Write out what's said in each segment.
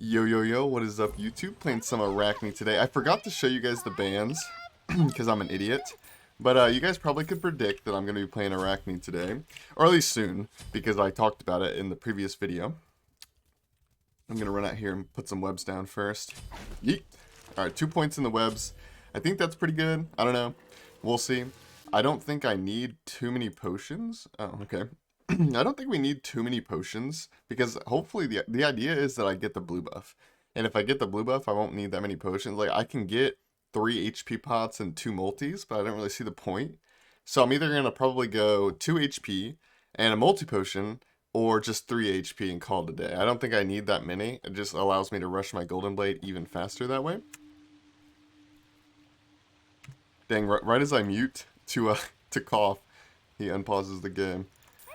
Yo, yo, yo, what is up, YouTube? Playing some Arachne today. I forgot to show you guys the bands, because I'm an idiot. But you guys probably could predict that I'm going to be playing Arachne today. Or at least soon, because I talked about it in the previous video. I'm going to run out here and put some webs down first. Yeet! Alright, 2 points in the webs. I think that's pretty good. I don't know. We'll see. I don't think I need too many potions. Oh, okay. I don't think we need too many potions, because hopefully the idea is that I get the blue buff. And if I get the blue buff, I won't need that many potions. Like, I can get 3 HP pots and 2 multis, but I don't really see the point. So I'm either going to probably go 2 HP and a multi-potion, or just 3 HP and call it a day. I don't think I need that many. It just allows me to rush my Golden Blade even faster that way. Dang, right as I mute to cough, he unpauses the game.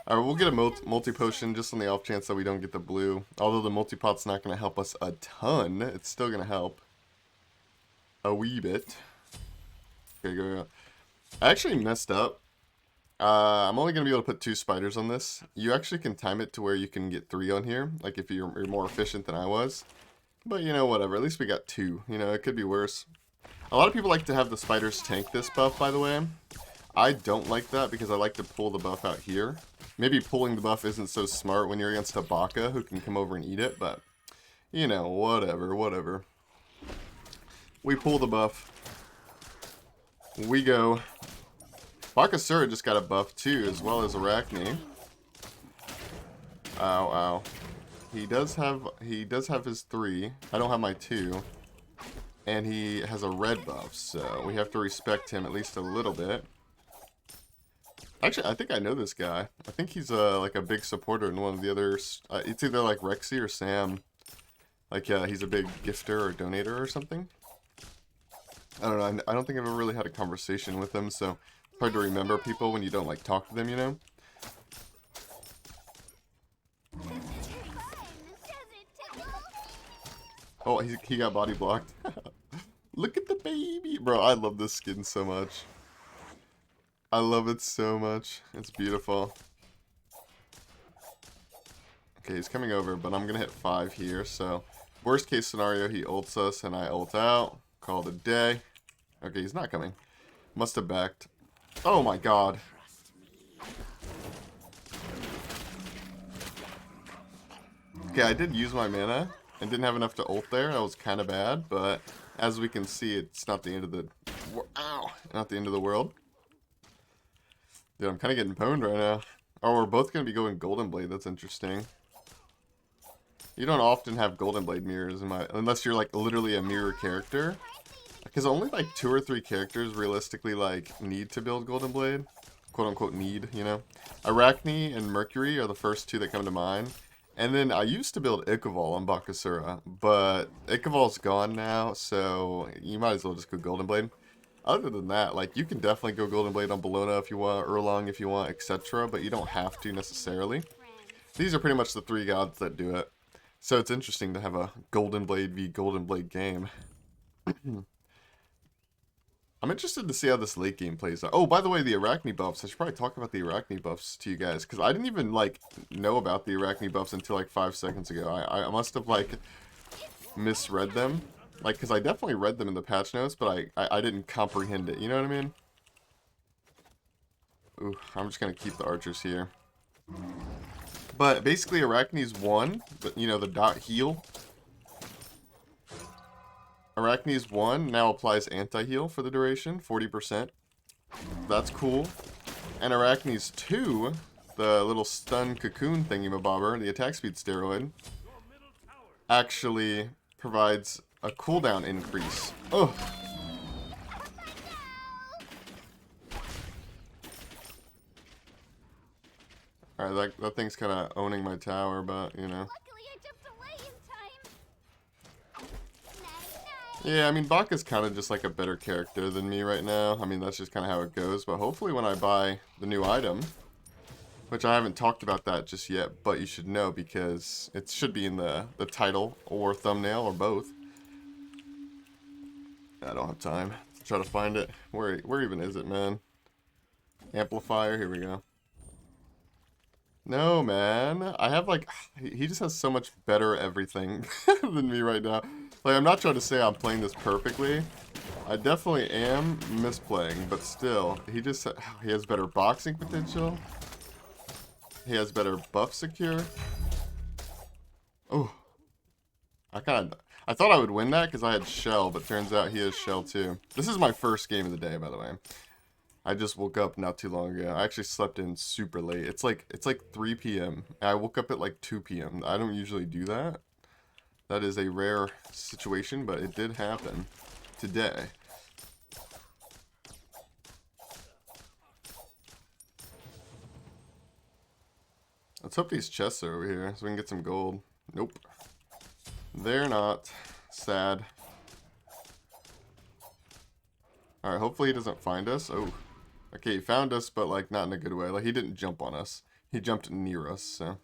Alright, we'll get a multi-potion just on the off chance that we don't get the blue. Although the multi-pot's not going to help us a ton, it's still going to help a wee bit. Okay, go. I actually messed up. I'm only going to be able to put 2 spiders on this. You actually can time it to where you can get 3 on here, like if you're more efficient than I was. But, you know, whatever. At least we got 2. You know, it could be worse. A lot of people like to have the spiders tank this buff, by the way. I don't like that because I like to pull the buff out here. Maybe pulling the buff isn't so smart when you're against a Baka who can come over and eat it, but, you know, whatever. We pull the buff. We go. Bakasura just got a buff too, as well as Arachne. Ow, ow. He does have his 3. I don't have my 2. And he has a red buff, so we have to respect him at least a little bit. Actually, I think I know this guy. I think he's like a big supporter in one of the others. It's either like Rexy or Sam. Like, he's a big gifter or donator or something. I don't know. I don't think I've ever really had a conversation with him, so it's hard to remember people when you don't like talk to them, you know? Oh, he got body blocked. Look at the baby! Bro, I love this skin so much. I love it so much. It's beautiful. Okay, he's coming over, but I'm going to hit 5 here. So, worst case scenario, he ults us and I ult out. Call it a day. Okay, he's not coming. Must have backed. Oh my god. Okay, I did use my mana and didn't have enough to ult there. That was kind of bad, but as we can see, it's not the end of the... Ow! Not the end of the world. Dude, I'm kind of getting pwned right now. Oh, we're both going to be going Golden Blade. That's interesting. You don't often have Golden Blade mirrors, unless you're, like, literally a mirror character. Because only, like, 2 or 3 characters realistically, like, need to build Golden Blade. Quote-unquote need, you know? Arachne and Mercury are the first 2 that come to mind. And then I used to build Ichaival on Bakasura, but Ichaival's gone now, so you might as well just go Golden Blade. Other than that, like, you can definitely go Golden Blade on Bellona if you want, Erlang if you want, etc., but you don't have to necessarily. These are pretty much the 3 gods that do it. So it's interesting to have a Golden Blade v Golden Blade game. I'm interested to see how this late game plays out. Oh, by the way, the Arachne buffs. I should probably talk about the Arachne buffs to you guys, because I didn't even, like, know about the Arachne buffs until, like, 5 seconds ago. I must have, like, misread them. Like, because I definitely read them in the patch notes, but I didn't comprehend it. You know what I mean? Ooh, I'm just going to keep the archers here. But basically, Arachne's 1, but, you know, the dot heal. Arachne's 1 now applies anti-heal for the duration, 40%. That's cool. And Arachne's 2, the little stun cocoon thingy-mabobber, the attack speed steroid, actually provides a cooldown increase. Oh! Alright, that thing's kind of owning my tower, but, you know. Yeah, I mean, Baka's kind of just like a better character than me right now. I mean, that's just kind of how it goes. But hopefully when I buy the new item, which I haven't talked about that just yet, but you should know because it should be in the title or thumbnail or both. I don't have time to try to find it. Where even is it, man? Amplifier, here we go. No, man. I have like, he just has so much better everything than me right now. Like, I'm not trying to say I'm playing this perfectly. I definitely am misplaying, but still, he has better boxing potential. He has better buff secure. Oh, I thought I would win that because I had shell, but turns out he has shell too. This is my first game of the day, by the way. I just woke up not too long ago. I actually slept in super late. It's like 3 p.m. I woke up at like 2 p.m. I don't usually do that. That is a rare situation, but it did happen today. Let's hope these chests are over here so we can get some gold. Nope. They're not. Sad. Alright, hopefully he doesn't find us. Oh. Okay, he found us, but like not in a good way. Like he didn't jump on us. He jumped near us, so.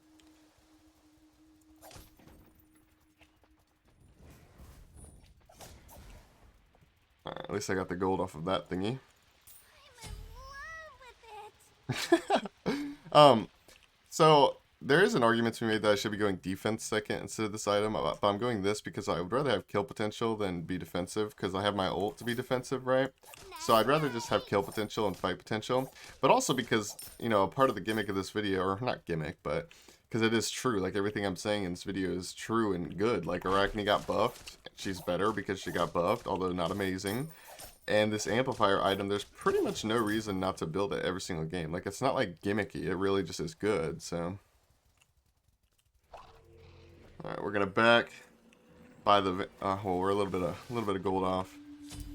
Alright, at least I got the gold off of that thingy. So there is an argument to be made that I should be going defense second instead of this item, but I'm going this because I would rather have kill potential than be defensive because I have my ult to be defensive, right? So I'd rather just have kill potential and fight potential, but also because, you know, part of the gimmick of this video, or not gimmick, but because it is true, like everything I'm saying in this video is true and good. Like Arachne got buffed, she's better because she got buffed, although not amazing. And this amplifier item, there's pretty much no reason not to build it every single game. Like, it's not like gimmicky, it really just is good, so. Alright, we're gonna back by the, well, we're a little bit of gold off.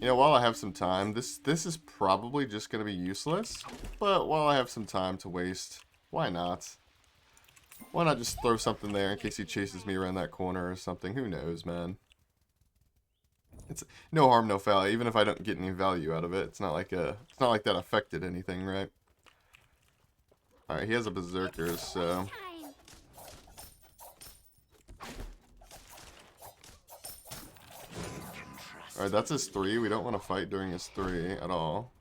You know, while I have some time, this is probably just gonna be useless, but while I have some time to waste, why not? Why not just throw something there in case he chases me around that corner or something? Who knows, man? It's no harm, no foul. Even if I don't get any value out of it, it's not like that affected anything, right? All right, he has a berserker, so. All right, that's his 3. We don't want to fight during his 3 at all.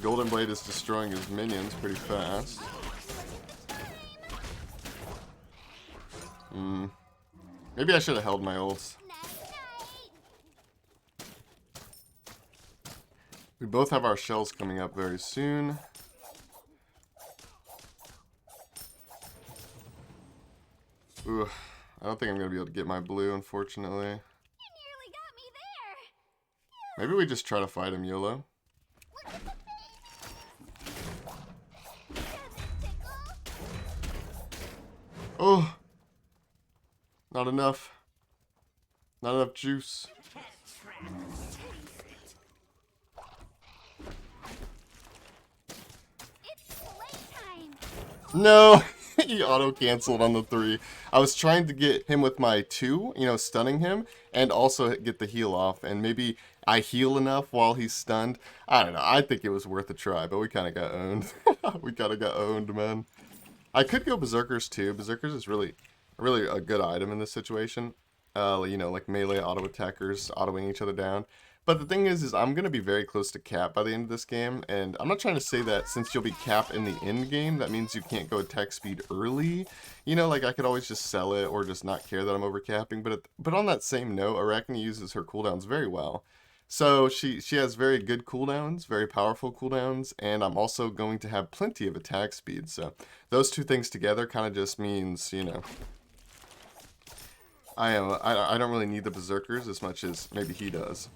Golden Blade is destroying his minions pretty fast. Maybe I should have held my ults. We both have our shells coming up very soon. Ooh, I don't think I'm going to be able to get my blue, unfortunately. Maybe we just try to fight him, YOLO. Oh! Not enough. Not enough juice. No! He auto-canceled on the 3. I was trying to get him with my 2, you know, stunning him, and also get the heal off, and maybe I heal enough while he's stunned. I don't know. I think it was worth a try, but we kind of got owned. We kind of got owned, man. I could go Berserkers too. Berserkers is really a good item in this situation. You know, like melee auto attackers autoing each other down. But the thing is I'm going to be very close to cap by the end of this game, and I'm not trying to say that since you'll be cap in the end game, that means you can't go attack speed early. You know, like I could always just sell it or just not care that I'm over capping. But on that same note, Arachne uses her cooldowns very well. So she has very good cooldowns, very powerful cooldowns, and I'm also going to have plenty of attack speed. So those two things together kind of just means, you know, I don't really need the berserkers as much as maybe he does.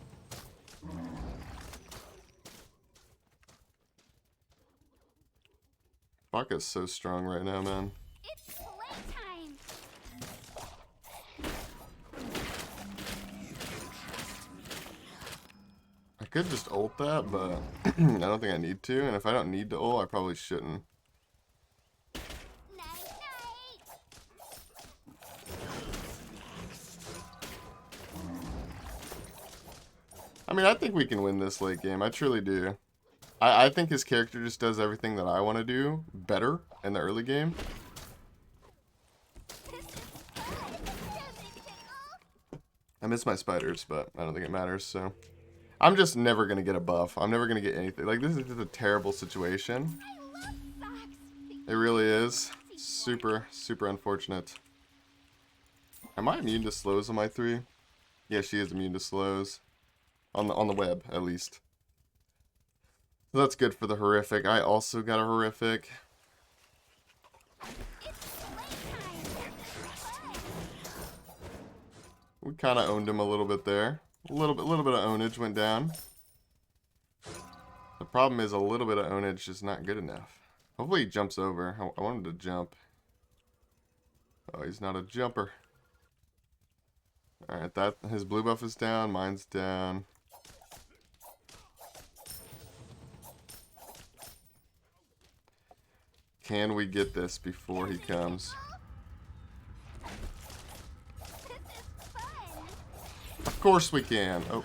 Baka's so strong right now, man. It's playtime. I could just ult that, but I don't think I need to, and if I don't need to ult, I probably shouldn't. I mean, I think we can win this late game. I truly do. I think his character just does everything that I want to do better in the early game. I miss my spiders, but I don't think it matters, so. I'm just never going to get a buff. I'm never going to get anything. Like, this is just a terrible situation. It really is. Super, super unfortunate. Am I immune to slows on my 3? Yeah, she is immune to slows. On the web, at least. So that's good for the horrific. I also got a horrific. We kind of owned him a little bit there. A little bit of ownage went down. The problem is a little bit of ownage is not good enough. Hopefully he jumps over. I want him to jump. Oh, he's not a jumper. Alright, that his blue buff is down, mine's down. Can we get this before he comes? Of course we can. Oh.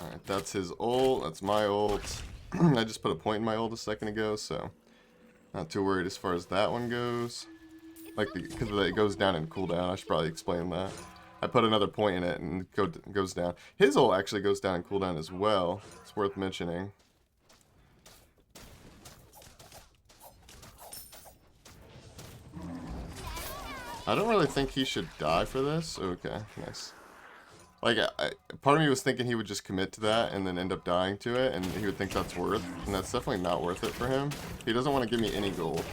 Alright, that's his ult. That's my ult. I just put a point in my ult a second ago, so not too worried as far as that one goes. Like, because it goes down in cooldown. I should probably explain that. I put another point in it and it goes down. His ult actually goes down in cooldown as well. It's worth mentioning. I don't really think he should die for this. Okay, nice. Like, part of me was thinking he would just commit to that and then end up dying to it, and he would think that's worth. And that's definitely not worth it for him. He doesn't want to give me any gold.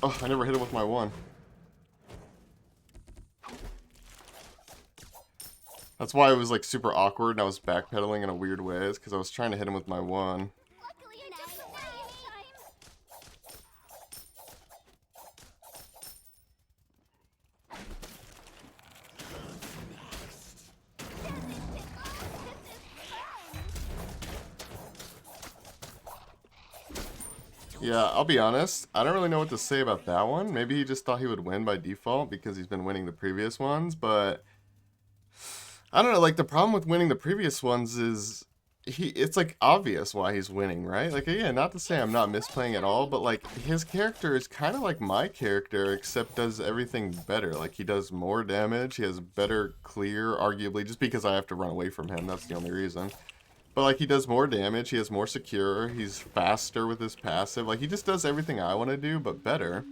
Oh, I never hit him with my 1. That's why it was like super awkward and I was backpedaling in a weird way, because I was trying to hit him with my 1. Yeah, I'll be honest. I don't really know what to say about that one. Maybe he just thought he would win by default because he's been winning the previous ones, but I don't know, like the problem with winning the previous ones is it's like obvious why he's winning, right? Like, again, not to say I'm not misplaying at all, but like his character is kind of like my character except does everything better. Like, he does more damage, he has better clear, arguably, just because I have to run away from him, that's the only reason. But, like, he does more damage, he has more secure, he's faster with his passive. Like, he just does everything I want to do, but better.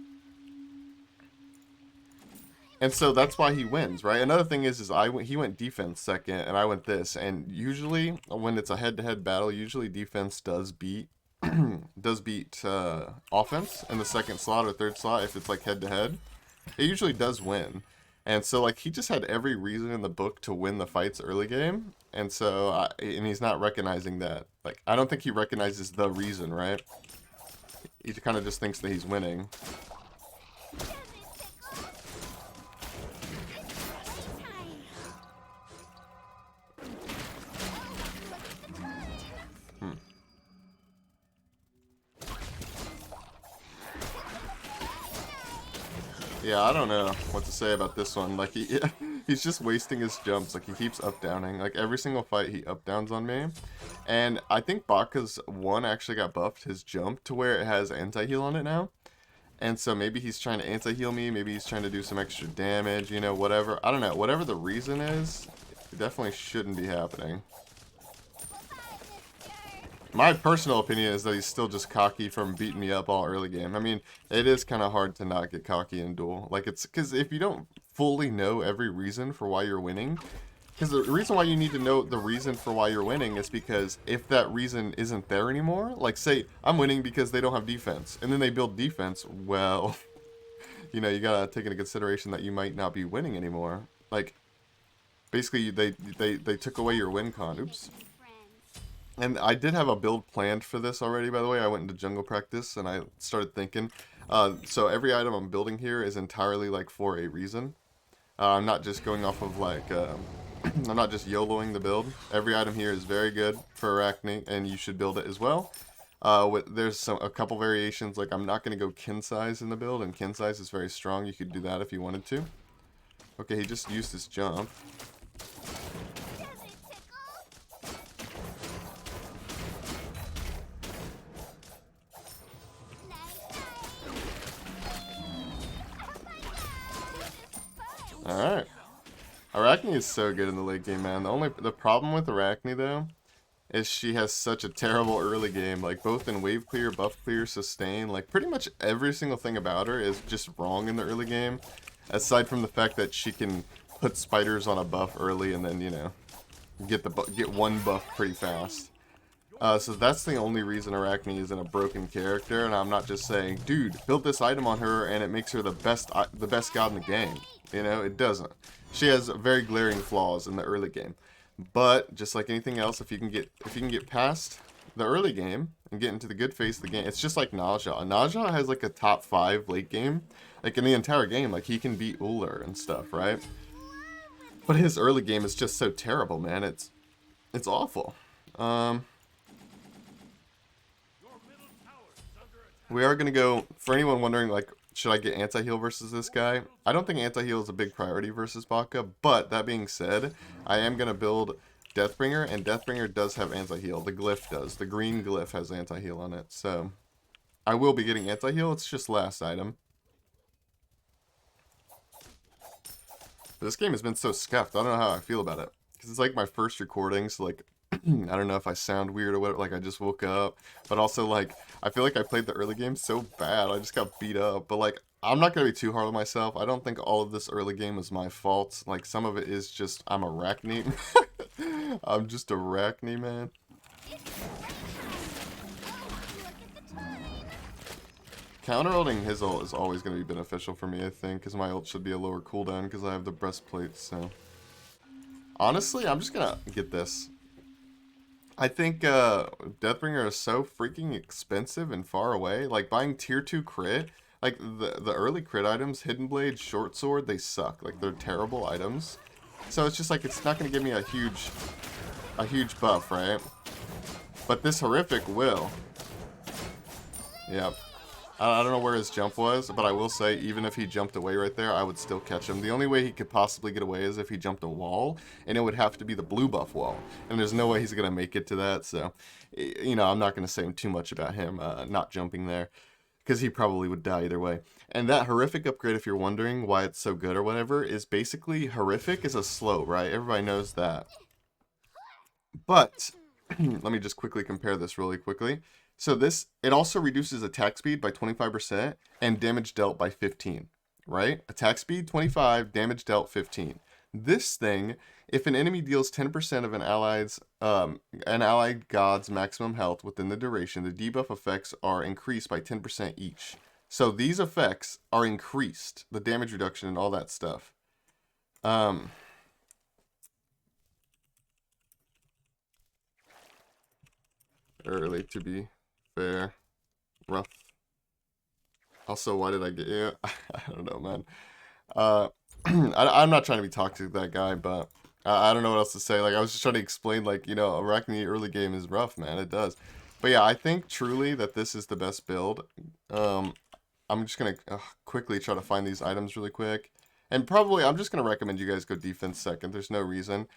And so that's why he wins, right? Another thing is he went defense second, and I went this. And usually, when it's a head-to-head battle, usually defense does beat offense in the second slot or third slot if it's, like, head-to-head. It usually does win. And so, like, he just had every reason in the book to win the fights early game. And so, and he's not recognizing that. Like, I don't think he recognizes the reason, right? He kind of just thinks that he's winning. Yeah, I don't know what to say about this one. Like, he's just wasting his jumps. Like, he keeps up-downing. Like, every single fight he up-downs on me. And I think Baka's 1 actually got buffed, his jump, to where it has anti-heal on it now. And so maybe he's trying to anti-heal me. Maybe he's trying to do some extra damage, you know, whatever. I don't know. Whatever the reason is, it definitely shouldn't be happening. My personal opinion is that he's still just cocky from beating me up all early game. I mean, it is kind of hard to not get cocky in Duel. Like, it's because if you don't fully know every reason for why you're winning, because the reason why you need to know the reason for why you're winning is because if that reason isn't there anymore, like, say, I'm winning because they don't have defense, and then they build defense, well, you know, you gotta take into consideration that you might not be winning anymore. Like, basically, they took away your win con. Oops. And I did have a build planned for this already, by the way. I went into jungle practice, and I started thinking. So every item I'm building here is entirely, like, for a reason. I'm not just going off of, like, I'm not just YOLOing the build. Every item here is very good for Arachne, and you should build it as well. There's a couple variations, like I'm not going to go kin size in the build, and kin size is very strong. You could do that if you wanted to. Okay, he just used his jump. Alright. Arachne is so good in the late game, man. The problem with Arachne, though, is she has such a terrible early game. Like, both in wave clear, buff clear, sustain. Like, pretty much every single thing about her is just wrong in the early game. Aside from the fact that she can put spiders on a buff early and then, you know, get one buff pretty fast. So that's the only reason Arachne isn't a broken character, and I'm not just saying, dude, build this item on her and it makes her the best god in the game. You know, it doesn't. She has very glaring flaws in the early game. But just like anything else, if you can get past the early game and get into the good phase of the game, it's just like Naja. Naja has like a top 5 late game, like in the entire game. Like he can beat Uller and stuff, right? But his early game is just so terrible, man. It's awful. We are going to go, for anyone wondering, like, should I get anti-heal versus this guy? I don't think anti-heal is a big priority versus Baka, but that being said, I am going to build Deathbringer, and Deathbringer does have anti-heal. The glyph does. The green glyph has anti-heal on it, so I will be getting anti-heal. It's just last item. This game has been so scuffed. I don't know how I feel about it, because it's like my first recording, so like, I don't know if I sound weird or what, like I just woke up, but also like, I feel like I played the early game so bad, I just got beat up, but like, I'm not going to be too hard on myself. I don't think all of this early game is my fault, like some of it is just, I'm Arachne. I'm just Arachne, man. Counter-ulting his ult is always going to be beneficial for me, I think, because my ult should be a lower cooldown because I have the breastplate, so. Honestly, I'm just going to get this. I think Deathbringer is so freaking expensive and far away. Like, buying tier 2 crit, like, the early crit items, Hidden Blade, Short Sword, they suck. Like, they're terrible items. So it's just like, it's not going to give me a huge buff, right? But this horrific will. Yep. I don't know where his jump was, but I will say, even if he jumped away right there, I would still catch him. The only way he could possibly get away is if he jumped a wall, and it would have to be the blue buff wall. And there's no way he's going to make it to that, so, you know, I'm not going to say too much about him not jumping there, because he probably would die either way. And that horrific upgrade, if you're wondering why it's so good or whatever, is basically, horrific is a slow, right? Everybody knows that. But, let me just quickly compare this really quickly. So this, it also reduces attack speed by 25% and damage dealt by 15, right? Attack speed 25, damage dealt 15. This thing, if an enemy deals 10% of an allied god's maximum health within the duration, the debuff effects are increased by 10% each. So these effects are increased, the damage reduction and all that stuff. Early to be fair. Rough. Also, why did I get you? I don't know, man. I'm not trying to be toxic to that guy, but I don't know what else to say. Like, I was just trying to explain, like, you know, Arachne early game is rough, man. It does. But yeah, I think truly that this is the best build. I'm just going to quickly try to find these items really quick. And probably, I'm just going to recommend you guys go defense second. There's no reason.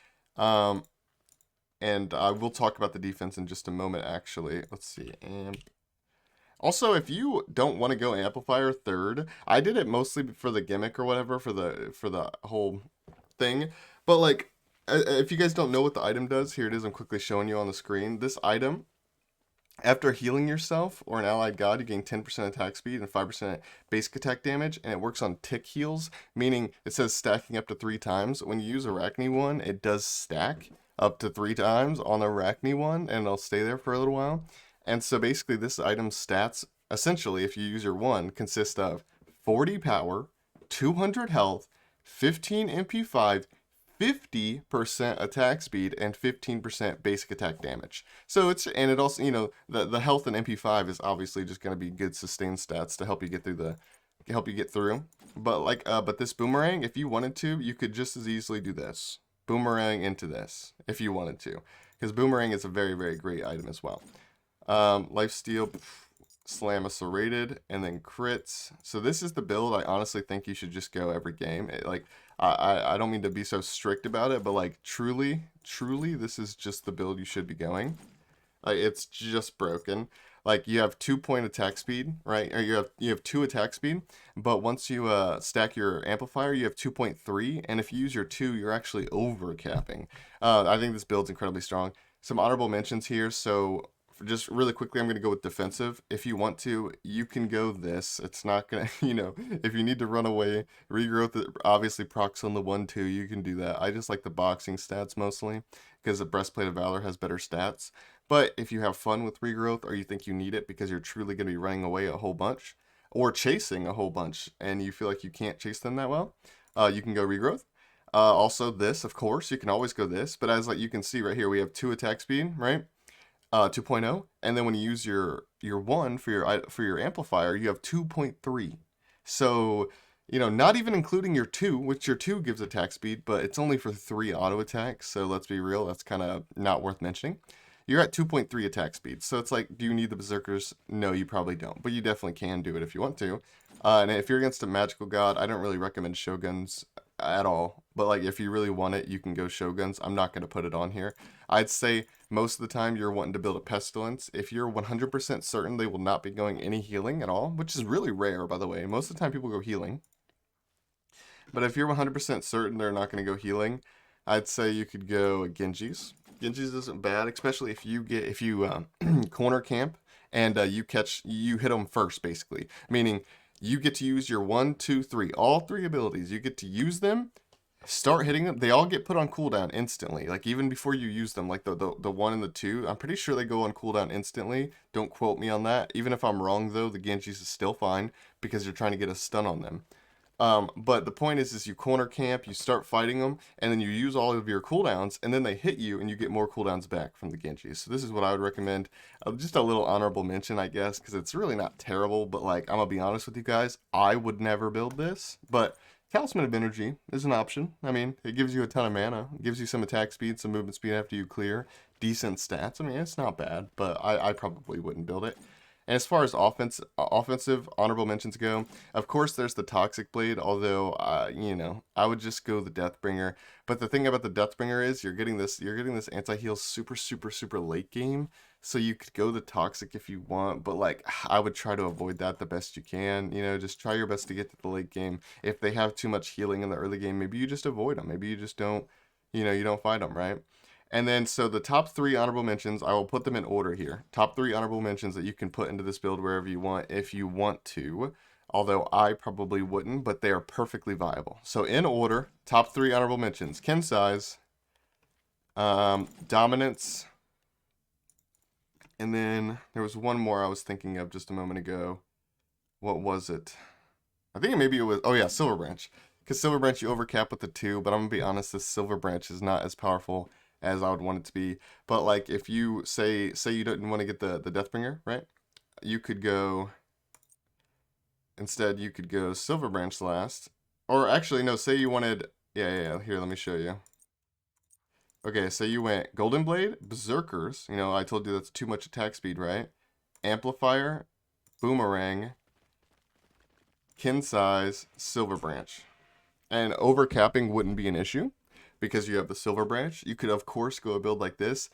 And I will talk about the defense in just a moment, actually. Let's see. Also, if you don't want to go Amplifier third, I did it mostly for the gimmick or whatever, for the whole thing. But, like, if you guys don't know what the item does, here it is. I'm quickly showing you on the screen. This item, after healing yourself or an allied god, you gain 10% attack speed and 5% basic attack damage, and it works on tick heals, meaning it says stacking up to 3 times. When you use Arachne one, it does stack up to 3 times on Arachne one, and it'll stay there for a little while. And so basically this item's stats, essentially, if you use your one, consist of 40 power, 200 health, 15 MP5, 50% attack speed, and 15% basic attack damage. So it's, and it also, you know, the health and MP5 is obviously just going to be good sustained stats to help you get through But like, but this boomerang, if you wanted to, you could just as easily do this. Boomerang into this, if you wanted to. Because boomerang is a very, very great item as well. Lifesteal, slam a serrated, and then crits. So this is the build I honestly think you should just go every game. I don't mean to be so strict about it, but like truly, this is just the build you should be going. Like, it's just broken. like you have 2 point attack speed, right? Or you have 2 attack speed, but once you stack your amplifier, you have 2.3, and if you use your 2, you're actually over capping. I think this build's incredibly strong. Some honorable mentions here. So just really quickly, I'm going to go with defensive. If you want to, you can go this. It's not going to, if you need to run away, regrowth obviously procs on the 1-2, you can do that. I just like the boxing stats mostly because the Breastplate of Valor has better stats. But if you have fun with regrowth or you think you need it because you're truly going to be running away a whole bunch or chasing a whole bunch and you feel like you can't chase them that well, you can go regrowth. Also this, of course, you can always go this, but as like you can see right here, we have 2 attack speed, right? 2.0, and then when you use your 1 for your amplifier, you have 2.3. So, not even including your 2, which your 2 gives attack speed, but it's only for 3 auto attacks, so let's be real, that's kind of not worth mentioning. You're at 2.3 attack speed, so it's like, do you need the Berserkers? No, you probably don't, but you definitely can do it if you want to. And if you're against a magical god, I don't really recommend Shoguns at all, but like if you really want it, you can go Shoguns. I'm not going to put it on here. I'd say most of the time you're wanting to build a Pestilence. If you're 100% certain they will not be going any healing at all, which is really rare, by the way. Most of the time people go healing. But if you're 100% certain they're not going to go healing, I'd say you could go Genji's. Genji's isn't bad, especially if you corner camp and you hit them first, basically. Meaning you get to use your 1, 2, 3, all 3 abilities. You get to use them, start hitting them. They all get put on cooldown instantly. Like even before you use them, like the 1 and the 2, I'm pretty sure they go on cooldown instantly. Don't quote me on that. Even if I'm wrong though, the Genji's is still fine because you're trying to get a stun on them. But the point is you corner camp, you start fighting them, and then you use all of your cooldowns, and then they hit you, and you get more cooldowns back from the Genji. So this is what I would recommend. Just a little honorable mention, I guess, because it's really not terrible, but like, I'm gonna be honest with you guys, I would never build this, but Talisman of Energy is an option. I mean, it gives you a ton of mana, it gives you some attack speed, some movement speed after you clear, decent stats. I mean, it's not bad, but I probably wouldn't build it. And as far as offensive honorable mentions go, of course there's the Toxic Blade, although I would just go the Deathbringer. But the thing about the Deathbringer is you're getting this anti-heal super late game. So you could go the Toxic if you want, but like I would try to avoid that the best you can. Just try your best to get to the late game. If they have too much healing in the early game, maybe you just avoid them. Maybe you just don't, you don't fight them, right? And then, so the top 3 honorable mentions, I will put them in order here. Top 3 honorable mentions that you can put into this build wherever you want if you want to. Although I probably wouldn't, but they are perfectly viable. So in order, top 3 honorable mentions. Kin size, dominance, and then there was one more I was thinking of just a moment ago. What was it? I think maybe it was, oh yeah, Silver Branch. Because Silver Branch you overcap with the 2, but I'm going to be honest, this Silver Branch is not as powerful as I would want it to be. But like if you say you didn't want to get the Deathbringer, right? You could go instead you could go Silver Branch last. Or actually no, say you wanted here, let me show you. Okay, so you went Golden Blade, Berserkers, I told you that's too much attack speed, right? Amplifier, Boomerang, Kin size, Silver Branch. And overcapping wouldn't be an issue because you have the Silver Branch. You could, of course, go a build like this.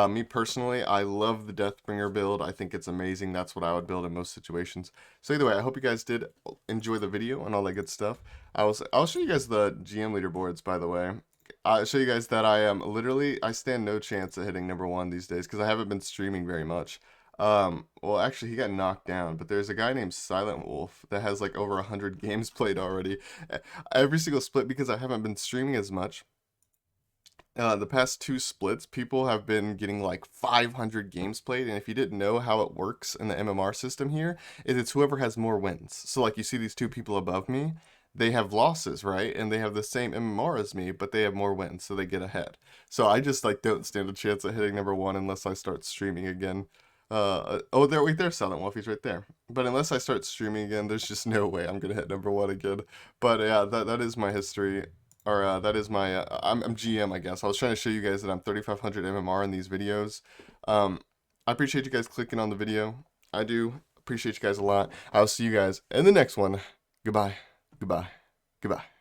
Me personally, I love the Deathbringer build. I think it's amazing. That's what I would build in most situations. So either way, I hope you guys did enjoy the video and all that good stuff. I'll show you guys the GM leaderboards, by the way. I'll show you guys that I stand no chance at hitting #1 these days because I haven't been streaming very much. Well, actually, he got knocked down, but there's a guy named Silent Wolf that has like over 100 games played already. Every single split, because I haven't been streaming as much. The past 2 splits, people have been getting like 500 games played, and if you didn't know how it works in the MMR system here, it's whoever has more wins. So like you see these 2 people above me, they have losses, right? And they have the same MMR as me, but they have more wins, so they get ahead. So I just like don't stand a chance at hitting #1 unless I start streaming again. Oh, wait, there's Silent Wolf, he's right there. But unless I start streaming again, there's just no way I'm gonna hit #1 again. But yeah, that is my history. Or that is my, I'm GM, I guess. I was trying to show you guys that I'm 3500 MMR in these videos. I appreciate you guys clicking on the video. I do appreciate you guys a lot. I'll see you guys in the next one. Goodbye. Goodbye. Goodbye.